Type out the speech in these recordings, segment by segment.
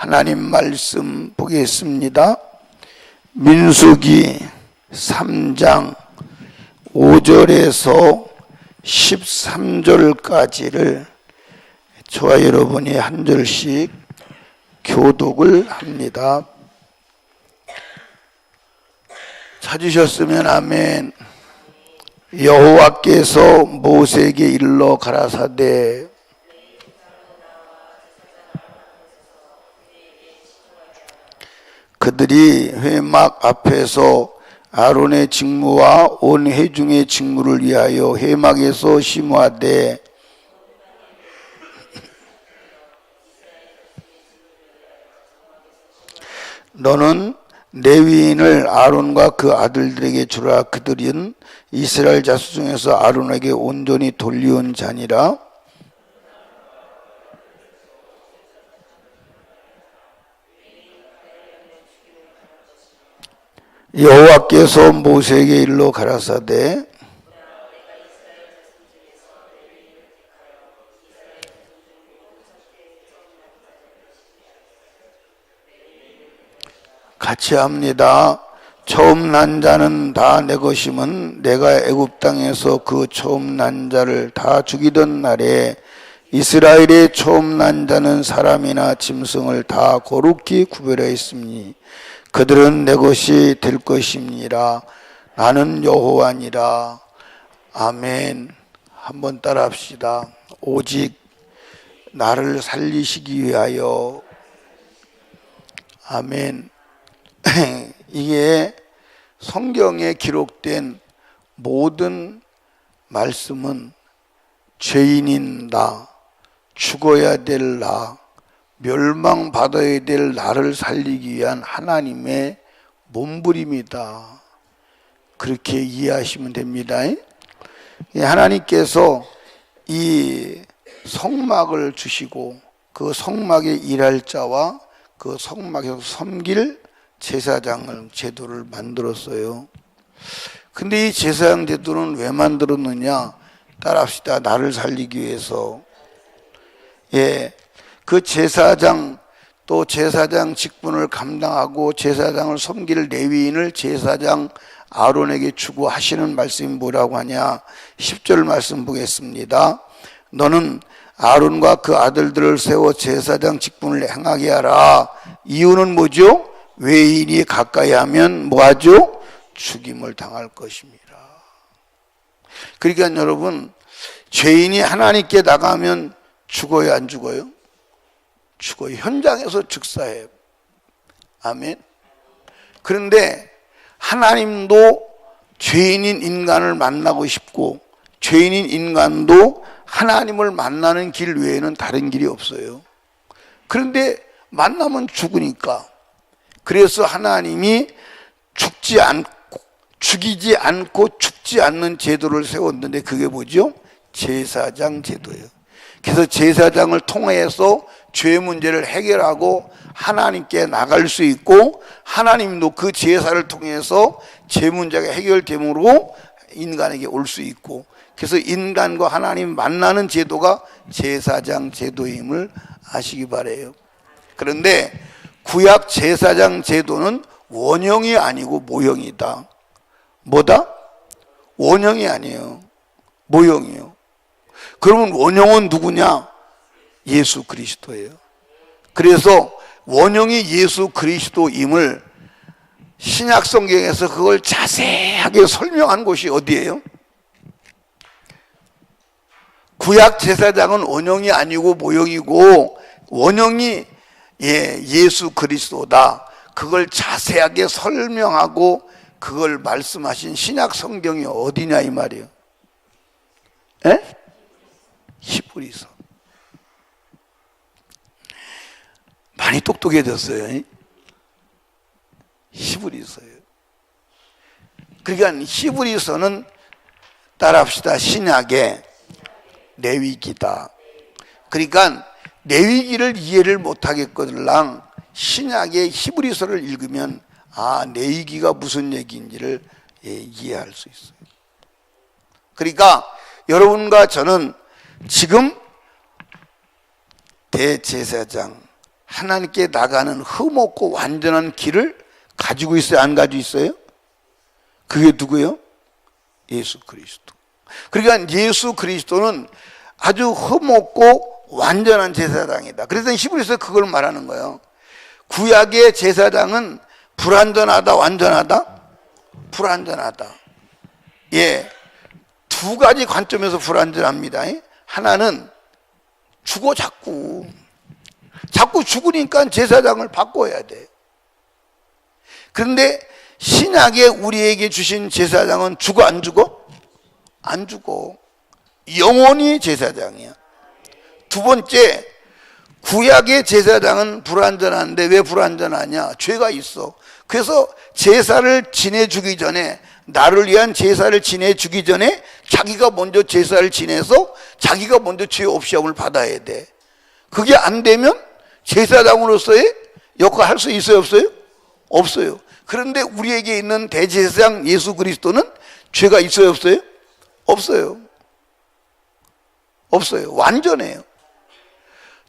하나님 말씀 보겠습니다. 민수기 3장 5절에서 13절까지를 저와 여러분이 한 절씩 교독을 합니다. 찾으셨으면 아멘. 여호와께서 모세에게 일러 가라사대 그들이 회막 앞에서 아론의 직무와 온 회중의 직무를 위하여 회막에서 심호하되 너는 레위인을 아론과 그 아들들에게 주라. 그들은 이스라엘 자손 중에서 아론에게 온전히 돌리온 자니라. 여호와께서 모세에게 일러 가라사대 같이 합니다. 처음 난 자는 다 내 것임은 내가 애굽 땅에서 그 처음 난 자를 다 죽이던 날에 이스라엘의 처음 난 자는 사람이나 짐승을 다 거룩히 구별하였으니 그들은 내 것이 될 것임이니라. 나는 여호와니라. 아멘. 한번 따라 합시다. 오직 나를 살리시기 위하여. 아멘. 이게 성경에 기록된 모든 말씀은 죄인인 나, 죽어야 될 나, 멸망받아야 될 나를 살리기 위한 하나님의 몸부림이다. 그렇게 이해하시면 됩니다. 하나님께서 이 성막을 주시고 그 성막에 일할 자와 그 성막에서 섬길 제사장을 제도를 만들었어요. 근데 이 제사장 제도는 왜 만들었느냐? 따라합시다. 나를 살리기 위해서. 그 제사장 또 제사장 직분을 감당하고 제사장을 섬길 레위인을 제사장 아론에게 주고 하시는 말씀이 뭐라고 하냐? 10절 말씀 보겠습니다. 너는 아론과 그 아들들을 세워 제사장 직분을 행하게 하라. 이유는 뭐죠? 외인이 가까이 하면 뭐하죠? 죽임을 당할 것입니다. 그러니까 여러분, 죄인이 하나님께 나가면 죽어요, 안 죽어요? 죽어요. 현장에서 즉사해요. 아멘. 그런데 하나님도 죄인인 인간을 만나고 싶고 죄인인 인간도 하나님을 만나는 길 외에는 다른 길이 없어요. 그런데 만나면 죽으니까. 그래서 하나님이 죽이지 않고 죽지 않는 제도를 세웠는데 그게 뭐죠? 제사장 제도예요. 그래서 제사장을 통해서 죄 문제를 해결하고 하나님께 나갈 수 있고 하나님도 그 제사를 통해서 죄 문제가 해결됨으로 인간에게 올 수 있고 그래서 인간과 하나님 만나는 제도가 제사장 제도임을 아시기 바라요. 그런데 구약 제사장 제도는 원형이 아니고 모형이다. 뭐다? 원형이 아니에요. 모형이에요. 그러면 원형은 누구냐? 예수 그리스도예요. 그래서 원형이 예수 그리스도임을 신약 성경에서 그걸 자세하게 설명한 곳이 어디예요? 구약 제사장은 원형이 아니고 모형이고 원형이 예수 그리스도다. 그걸 자세하게 설명하고 그걸 말씀하신 신약 성경이 어디냐 이 말이에요. 히브리서. 많이 똑똑해졌어요. 히브리서예요. 그러니까 히브리서는 따라합시다. 신약의 레위기다. 그러니까 레위기를 이해를 못하겠거들랑 신약의 히브리서를 읽으면 레위기가 무슨 얘기인지를 이해할 수 있어요. 그러니까 여러분과 저는 지금 대제사장 하나님께 나가는 흠없고 완전한 길을 가지고 있어요? 안 가지고 있어요? 그게 누구예요? 예수 그리스도. 그러니까 예수 그리스도는 아주 흠없고 완전한 제사장이다. 그래서 히브리서에 그걸 말하는 거예요. 구약의 제사장은 불완전하다, 완전하다? 불완전하다. 예, 두 가지 관점에서 불완전합니다. 하나는 자꾸 죽으니까 제사장을 바꿔야 돼. 그런데 신약에 우리에게 주신 제사장은 죽어 안 죽어? 안 죽어. 영원히 제사장이야. 두 번째, 구약의 제사장은 불완전한데 왜 불완전하냐? 죄가 있어. 그래서 제사를 지내주기 전에, 나를 위한 제사를 지내주기 전에 자기가 먼저 제사를 지내서 자기가 먼저 죄 없이함을 받아야 돼. 그게 안 되면 제사장으로서의 역할을 할 수 있어요, 없어요? 없어요. 그런데 우리에게 있는 대제사장 예수 그리스도는 죄가 있어요, 없어요? 없어요. 없어요. 완전해요.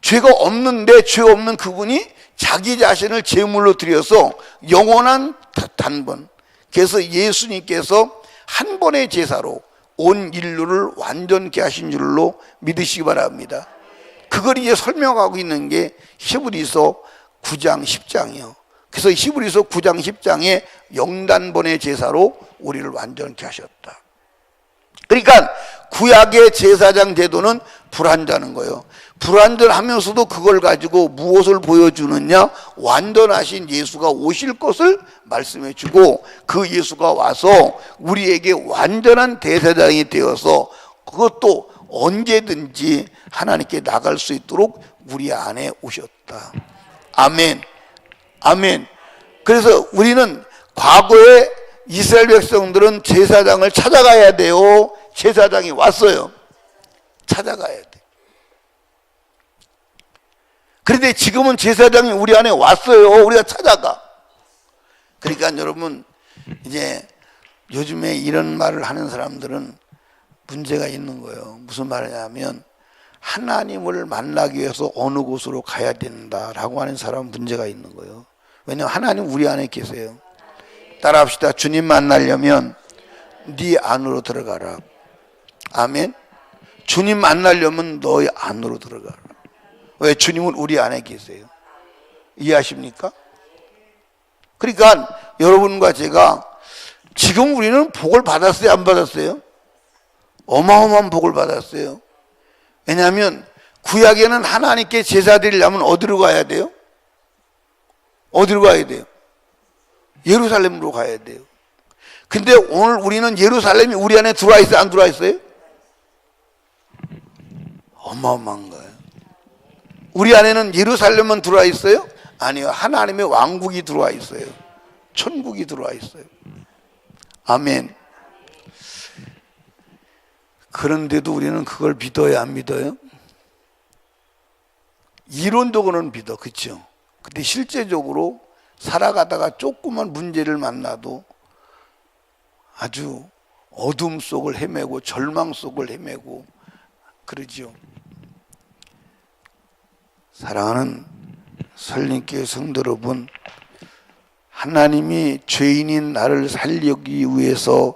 죄가 없는데 죄 없는 그분이 자기 자신을 제물로 드려서 영원한 단번. 그래서 예수님께서 한 번의 제사로 온 인류를 완전케 하신 줄로 믿으시기 바랍니다. 그걸 이제 설명하고 있는 게 히브리서 9장 10장이요. 그래서 히브리서 9장 10장에 영단번의 제사로 우리를 완전케 하셨다. 그러니까 구약의 제사장 제도는 불완전한 거예요. 불완전하면서도 그걸 가지고 무엇을 보여주느냐? 완전하신 예수가 오실 것을 말씀해 주고, 그 예수가 와서 우리에게 완전한 대제사장이 되어서 그것도 언제든지 하나님께 나갈 수 있도록 우리 안에 오셨다. 아멘. 아멘. 그래서 우리는 과거에 이스라엘 백성들은 제사장을 찾아가야 돼요. 제사장이 왔어요. 찾아가야 돼. 그런데 지금은 제사장이 우리 안에 왔어요. 우리가 찾아가. 그러니까 여러분, 이제 요즘에 이런 말을 하는 사람들은 문제가 있는 거예요. 무슨 말이냐면 하나님을 만나기 위해서 어느 곳으로 가야 된다라고 하는 사람은 문제가 있는 거예요. 왜냐하면 하나님 우리 안에 계세요. 따라합시다. 주님 만나려면 네 안으로 들어가라. 아멘. 주님 만나려면 너의 안으로 들어가라. 왜? 주님은 우리 안에 계세요. 이해하십니까? 그러니까 여러분과 제가 지금 우리는 복을 받았어요, 안 받았어요? 어마어마한 복을 받았어요. 왜냐하면 구약에는 하나님께 제사 드리려면 어디로 가야 돼요? 어디로 가야 돼요? 예루살렘으로 가야 돼요. 근데 오늘 우리는 예루살렘이 우리 안에 들어와 있어요, 안 들어와 있어요? 어마어마한 거예요. 우리 안에는 예루살렘은 들어와 있어요? 아니요. 하나님의 왕국이 들어와 있어요. 천국이 들어와 있어요. 아멘. 그런데도 우리는 그걸 믿어야 안 믿어요? 이론적으로는 믿어. 그렇죠? 근데 실제적으로 살아가다가 조그만 문제를 만나도 아주 어둠 속을 헤매고 절망 속을 헤매고 그러죠. 사랑하는 설림교회 성도 여러분, 하나님이 죄인인 나를 살리기 위해서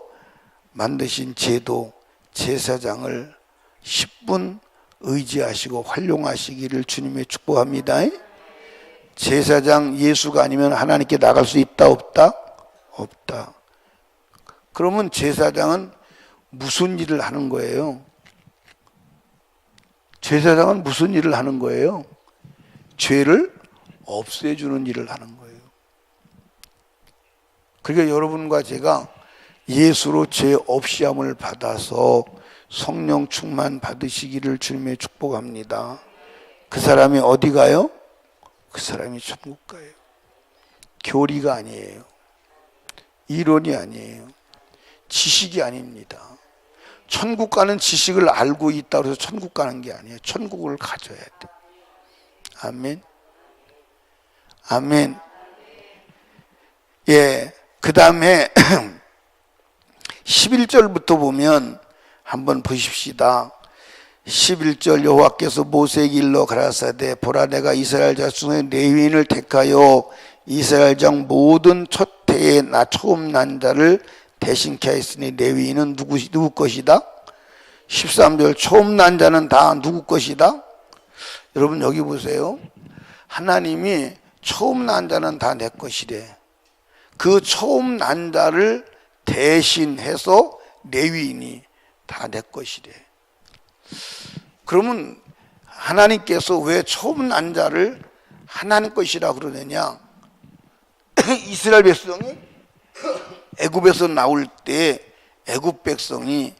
만드신 제도, 제사장을 10분 의지하시고 활용하시기를 주님의 축복합니다. 제사장 예수가 아니면 하나님께 나갈 수 있다, 없다? 없다. 그러면 제사장은 무슨 일을 하는 거예요? 제사장은 무슨 일을 하는 거예요? 죄를 없애주는 일을 하는 거예요. 그러니까 여러분과 제가 예수로 죄 없이함을 받아서 성령 충만 받으시기를 주님의 축복합니다. 그 사람이 어디 가요? 그 사람이 천국 가요. 교리가 아니에요. 이론이 아니에요. 지식이 아닙니다. 천국 가는 지식을 알고 있다고 해서 천국 가는 게 아니에요. 천국을 가져야 돼. 아멘. 아멘. 예. 그 다음에 11절부터 보면 한번 보십시다. 11절 여호와께서 모세에게 일러 가라사대 보라 내가 이스라엘 자손의 레위인을 택하여 이스라엘 장 모든 첫 해에 나 처음 난 자를 대신케 하였으니 레위인은 누구 것이다? 13절 처음 난 자는 다 누구 것이다? 여러분 여기 보세요. 하나님이 처음 난 자는 다 내 것이래. 그 처음 난 자를 대신해서 레위인이 다 내 것이래. 그러면 하나님께서 왜 처음 난 자를 하나님 것이라 그러느냐? 이스라엘 백성이 애굽에서 나올 때 애굽 백성이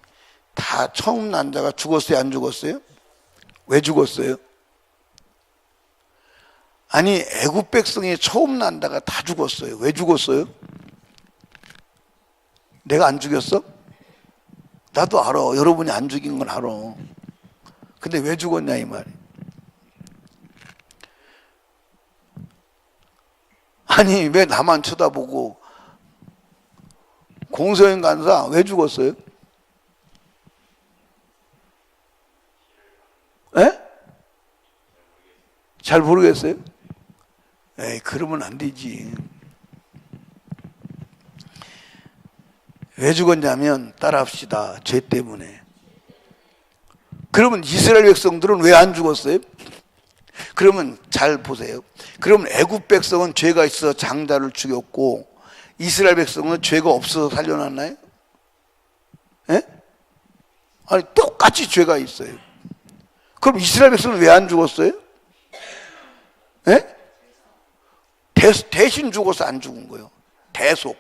다 처음 난 자가 죽었어요? 안 죽었어요? 왜 죽었어요? 아니 애굽 백성이 처음 난 자가 다 죽었어요. 왜 죽었어요? 내가 안 죽였어? 나도 알아. 여러분이 안 죽인 건 알아. 근데 왜 죽었냐 이 말이에요. 아니 왜 나만 쳐다보고 공서인 간사 왜 죽었어요? 에? 잘 모르겠어요? 에이 그러면 안 되지. 왜 죽었냐면 따라합시다. 죄 때문에. 그러면 이스라엘 백성들은 왜 안 죽었어요? 그러면 잘 보세요. 그러면 애굽 백성은 죄가 있어 장자를 죽였고 이스라엘 백성은 죄가 없어서 살려놨나요? 예? 아니 똑같이 죄가 있어요. 그럼 이스라엘 백성은 왜 안 죽었어요? 예? 대신 죽어서 안 죽은 거예요. 대속.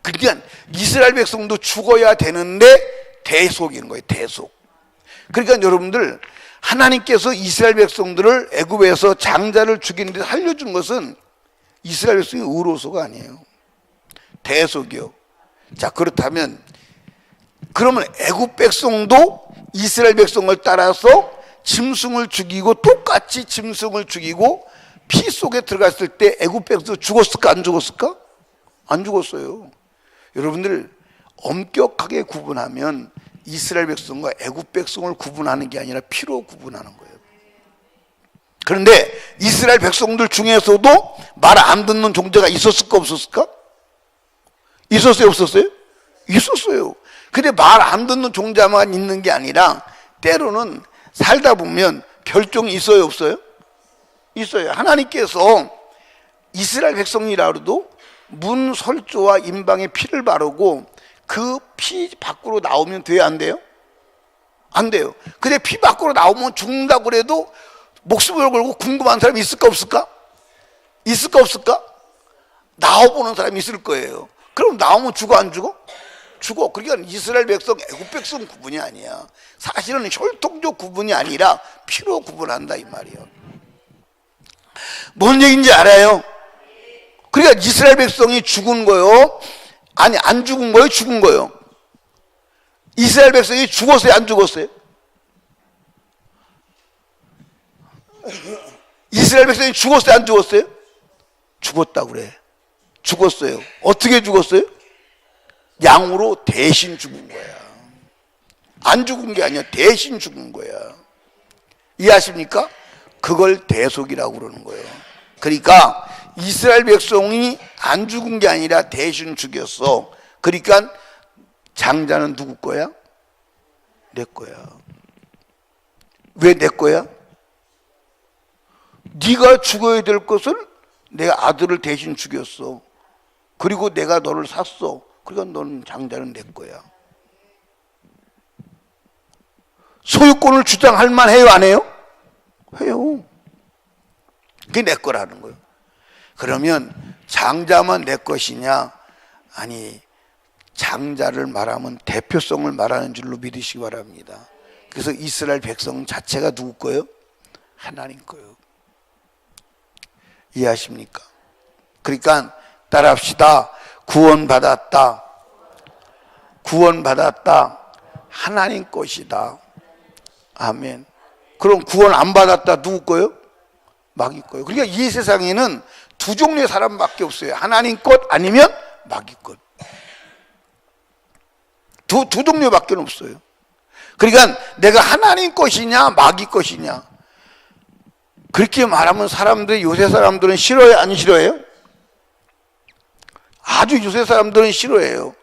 그러니까 이스라엘 백성도 죽어야 되는데 대속인 거예요. 대속. 그러니까 여러분들 하나님께서 이스라엘 백성들을 애굽에서 장자를 죽이는데 살려준 것은 이스라엘 백성이 의로서가 아니에요. 대속이요. 자 그렇다면 그러면 애굽 백성도 이스라엘 백성을 따라서 짐승을 죽이고 똑같이 짐승을 죽이고 피 속에 들어갔을 때 애굽 백성 죽었을까 안 죽었을까? 안 죽었어요. 여러분들 엄격하게 구분하면 이스라엘 백성과 애굽 백성을 구분하는 게 아니라 피로 구분하는 거예요. 그런데 이스라엘 백성들 중에서도 말 안 듣는 존재가 있었을까 없었을까? 있었어요 없었어요? 있었어요. 근데 말 안 듣는 존재만 있는 게 아니라 때로는 살다 보면 별종이 있어요 없어요? 있어요. 하나님께서 이스라엘 백성이라도 문설조와 임방에 피를 바르고 그 피 밖으로 나오면 돼요 안 돼요? 안 돼요. 근데 피 밖으로 나오면 죽는다고 그래도 목숨을 걸고 궁금한 사람이 있을까 없을까? 있을까 없을까? 나와보는 사람이 있을 거예요. 그럼 나오면 죽어 안 죽어? 죽어. 그러니까 이스라엘 백성 애굽 백성 구분이 아니야. 사실은 혈통적 구분이 아니라 피로 구분한다 이 말이에요. 뭔 얘기인지 알아요? 그러니까 이스라엘 백성이 죽은 거요? 아니 안 죽은 거예요? 죽은 거예요? 이스라엘 백성이 죽었어요? 안 죽었어요? 이스라엘 백성이 죽었어요? 안 죽었어요? 죽었다고 그래. 죽었어요. 어떻게 죽었어요? 양으로 대신 죽은 거야. 안 죽은 게 아니야. 대신 죽은 거야. 이해하십니까? 그걸 대속이라고 그러는 거예요. 그러니까 이스라엘 백성이 안 죽은 게 아니라 대신 죽였어. 그러니까 장자는 누구 거야? 내 거야. 왜 내 거야? 네가 죽어야 될 것을 내가 아들을 대신 죽였어. 그리고 내가 너를 샀어. 그러니까 너는 장자는 내 거야. 소유권을 주장할 만해요 안 해요? 해요. 그게 내 거라는 거예요. 그러면 장자만 내 것이냐? 아니 장자를 말하면 대표성을 말하는 줄로 믿으시기 바랍니다. 그래서 이스라엘 백성 자체가 누구 거예요? 하나님 거예요. 이해하십니까? 그러니까 따라합시다. 구원받았다. 하나님 것이다. 아멘. 그럼 구원 안 받았다 누구 거예요? 마귀 거예요. 그러니까 이 세상에는 두 종류의 사람밖에 없어요. 하나님 것 아니면 마귀 것. 두 종류밖에 없어요. 그러니까 내가 하나님 것이냐 마귀 것이냐, 그렇게 말하면 사람들이, 요새 사람들은 싫어요 안 싫어해요? 아주 요새 사람들은 싫어해요.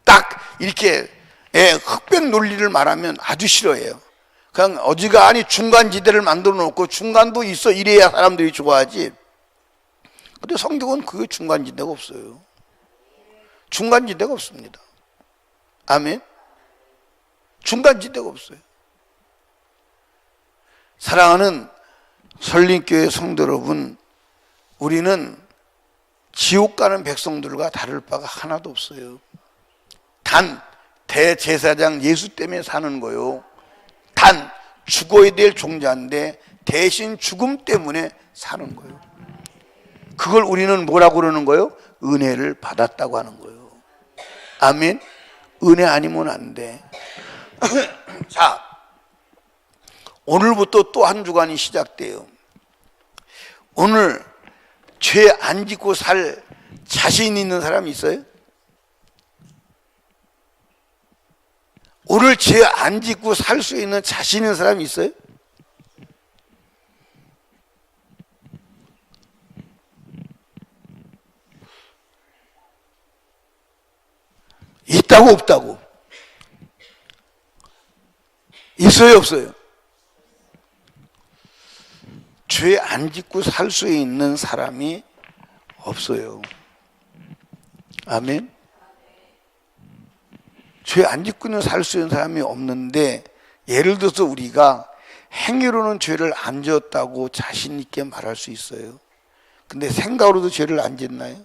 딱 이렇게 흑백 논리를 말하면 아주 싫어해요. 그냥 어지간히 중간지대를 만들어 놓고 중간도 있어 이래야 사람들이 좋아하지. 근데 성경은 그게 중간지대가 없어요. 중간지대가 없습니다. 아멘. 중간지대가 없어요. 사랑하는 설림교회 성도 여러분, 우리는 지옥 가는 백성들과 다를 바가 하나도 없어요. 단 대제사장 예수 때문에 사는 거요. 단 죽어야 될 종자인데 대신 죽음 때문에 사는 거예요. 그걸 우리는 뭐라고 그러는 거예요? 은혜를 받았다고 하는 거예요. 아멘. 은혜 아니면 안 돼. 자, 오늘부터 또 한 주간이 시작돼요. 오늘 죄 안 짓고 살 자신 있는 사람이 있어요? 오늘 죄 안 짓고 살 수 있는 자신 있는 사람이 있어요? 있다고 없다고? 있어요 없어요? 죄 안 짓고 살 수 있는 사람이 없어요. 아멘. 죄 안 짓고는 살 수 있는 사람이 없는데, 예를 들어서 우리가 행위로는 죄를 안 지었다고 자신 있게 말할 수 있어요. 근데 생각으로도 죄를 안 짓나요?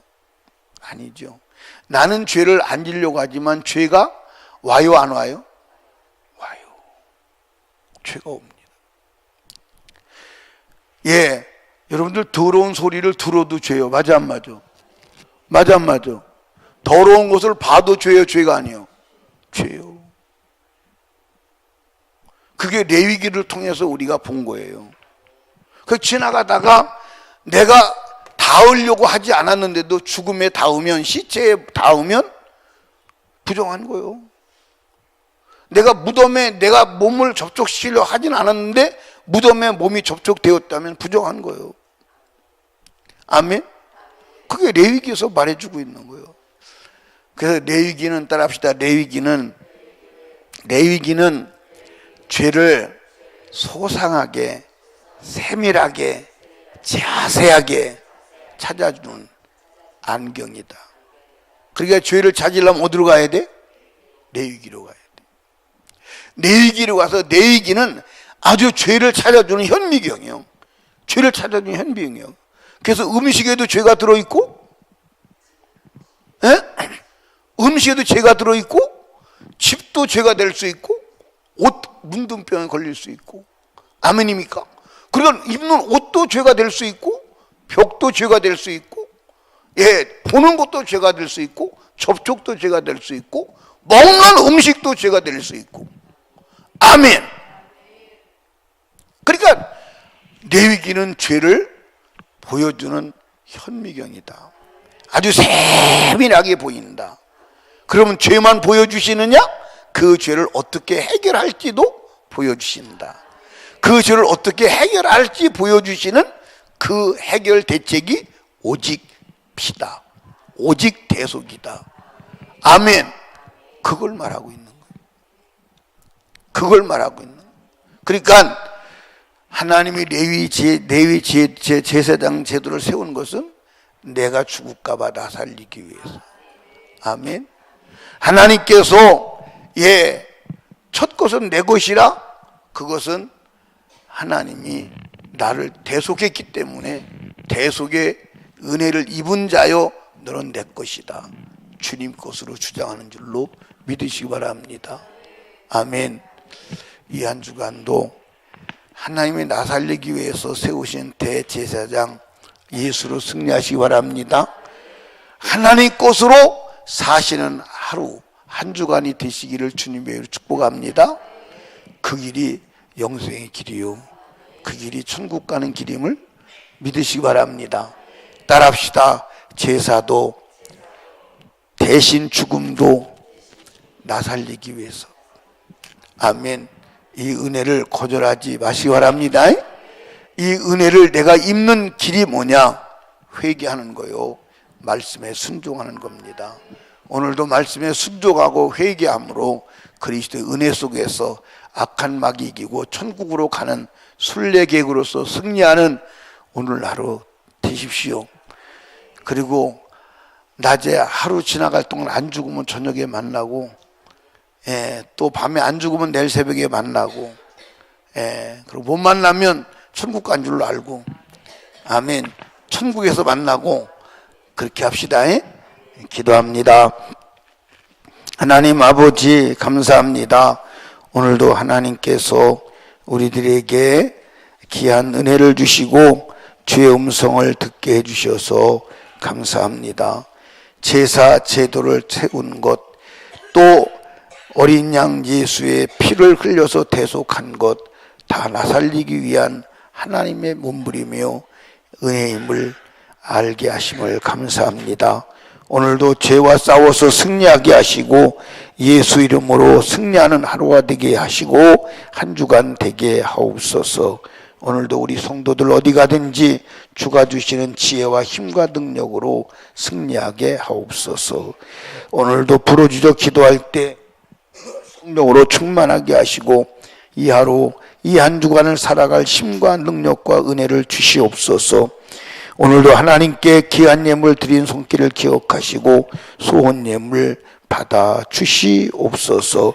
아니죠. 나는 죄를 안 지려고 하지만 죄가 와요 안 와요? 와요. 죄가 옵니다. 예, 여러분들 더러운 소리를 들어도 죄요. 맞아 안 맞아? 맞아 안 맞아? 더러운 것을 봐도 죄요, 죄가 아니에요? 죄요. 그게 레위기를 통해서 우리가 본 거예요. 그 지나가다가 내가 닿으려고 하지 않았는데도 죽음에 닿으면, 시체에 닿으면 부정한 거예요. 내가 무덤에 내가 몸을 접촉시키려고 하진 않았는데 무덤에 몸이 접촉되었다면 부정한 거예요. 아멘. 그게 레위기에서 말해주고 있는 거예요. 그래서 레위기는 따라합시다. 레위기는 죄를 소상하게, 세밀하게, 자세하게 찾아주는 안경이다. 그러니까 죄를 찾으려면 어디로 가야 돼? 레위기로 가야 돼. 레위기로 가서, 레위기는 아주 죄를 찾아주는 현미경이요. 죄를 찾아주는 현미경이요. 그래서 음식에도 죄가 들어있고, 음식에도 죄가 들어있고, 집도 죄가 될 수 있고, 옷 문둥병에 걸릴 수 있고. 아멘입니까? 그러니까 입는 옷도 죄가 될 수 있고, 벽도 죄가 될 수 있고, 보는 것도 죄가 될 수 있고, 접촉도 죄가 될 수 있고, 먹는 음식도 죄가 될 수 있고. 아멘. 그러니까 레위기는 죄를 보여주는 현미경이다. 아주 세밀하게 보인다. 그러면 죄만 보여주시느냐? 그 죄를 어떻게 해결할지도 보여주신다. 그 죄를 어떻게 해결할지 보여주시는 그 해결 대책이 오직 피다. 오직 대속이다. 아멘. 그걸 말하고 있는 거예요. 그걸 말하고 있는 거예요. 그러니까 하나님이 레위 제사장 제도를 세운 것은 내가 죽을까 봐 나 살리기 위해서. 아멘. 하나님께서 첫 것은 내 것이라, 그것은 하나님이 나를 대속했기 때문에 대속의 은혜를 입은 자여 너는 내 것이다. 주님 것으로 주장하는 줄로 믿으시기 바랍니다. 아멘. 이 한 주간도 하나님이 나 살리기 위해서 세우신 대제사장 예수로 승리하시기 바랍니다. 하나님 것으로 사시는 하루 한 주간이 되시기를 주님의 이름으로 축복합니다. 그 길이 영생의 길이요, 그 길이 천국 가는 길임을 믿으시기 바랍니다. 따라합시다. 제사도 대신 죽음도 나 살리기 위해서. 아멘. 이 은혜를 거절하지 마시기 바랍니다. 이 은혜를 내가 입는 길이 뭐냐? 회개하는 거요. 말씀에 순종하는 겁니다. 오늘도 말씀에 순종하고 회개함으로 그리스도의 은혜 속에서 악한 마귀 이기고 천국으로 가는 순례객으로서 승리하는 오늘 하루 되십시오. 그리고 낮에 하루 지나갈 동안 안 죽으면 저녁에 만나고, 또 밤에 안 죽으면 내일 새벽에 만나고, 그리고 못 만나면 천국 간 줄로 알고, 아멘. 천국에서 만나고 그렇게 합시다. 기도합니다. 하나님 아버지 감사합니다. 오늘도 하나님께서 우리들에게 귀한 은혜를 주시고 주의 음성을 듣게 해주셔서 감사합니다. 제사 제도를 채운 것, 또 어린 양 예수의 피를 흘려서 대속한 것 다 나살리기 위한 하나님의 몸부림이요 은혜임을 알게 하심을 감사합니다. 오늘도 죄와 싸워서 승리하게 하시고 예수 이름으로 승리하는 하루가 되게 하시고 한 주간 되게 하옵소서. 오늘도 우리 성도들 어디 가든지 주가 주시는 지혜와 힘과 능력으로 승리하게 하옵소서. 오늘도 부르짖어 기도할 때 성령으로 충만하게 하시고 이 하루 이 한 주간을 살아갈 힘과 능력과 은혜를 주시옵소서. 오늘도 하나님께 귀한 예물 드린 손길을 기억하시고 소원 예물 받아 주시옵소서.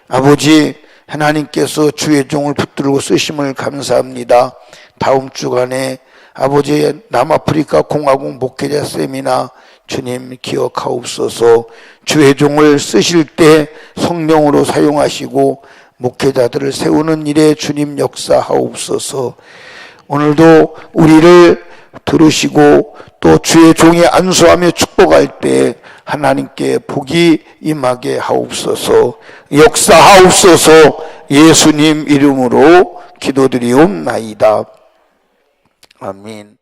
아버지, 하나님께서 주의 종을 붙들고 쓰심을 감사합니다. 다음 주간에 아버지 남아프리카 공화국 목회자 세미나 주님 기억하옵소서. 주의 종을 쓰실 때 성령으로 사용하시고 목회자들을 세우는 일에 주님 역사하옵소서. 오늘도 우리를 들으시고 또 주의 종이 안수하며 축복할 때 하나님께 복이 임하게 하옵소서. 역사하옵소서. 예수님 이름으로 기도드리옵나이다. 아멘.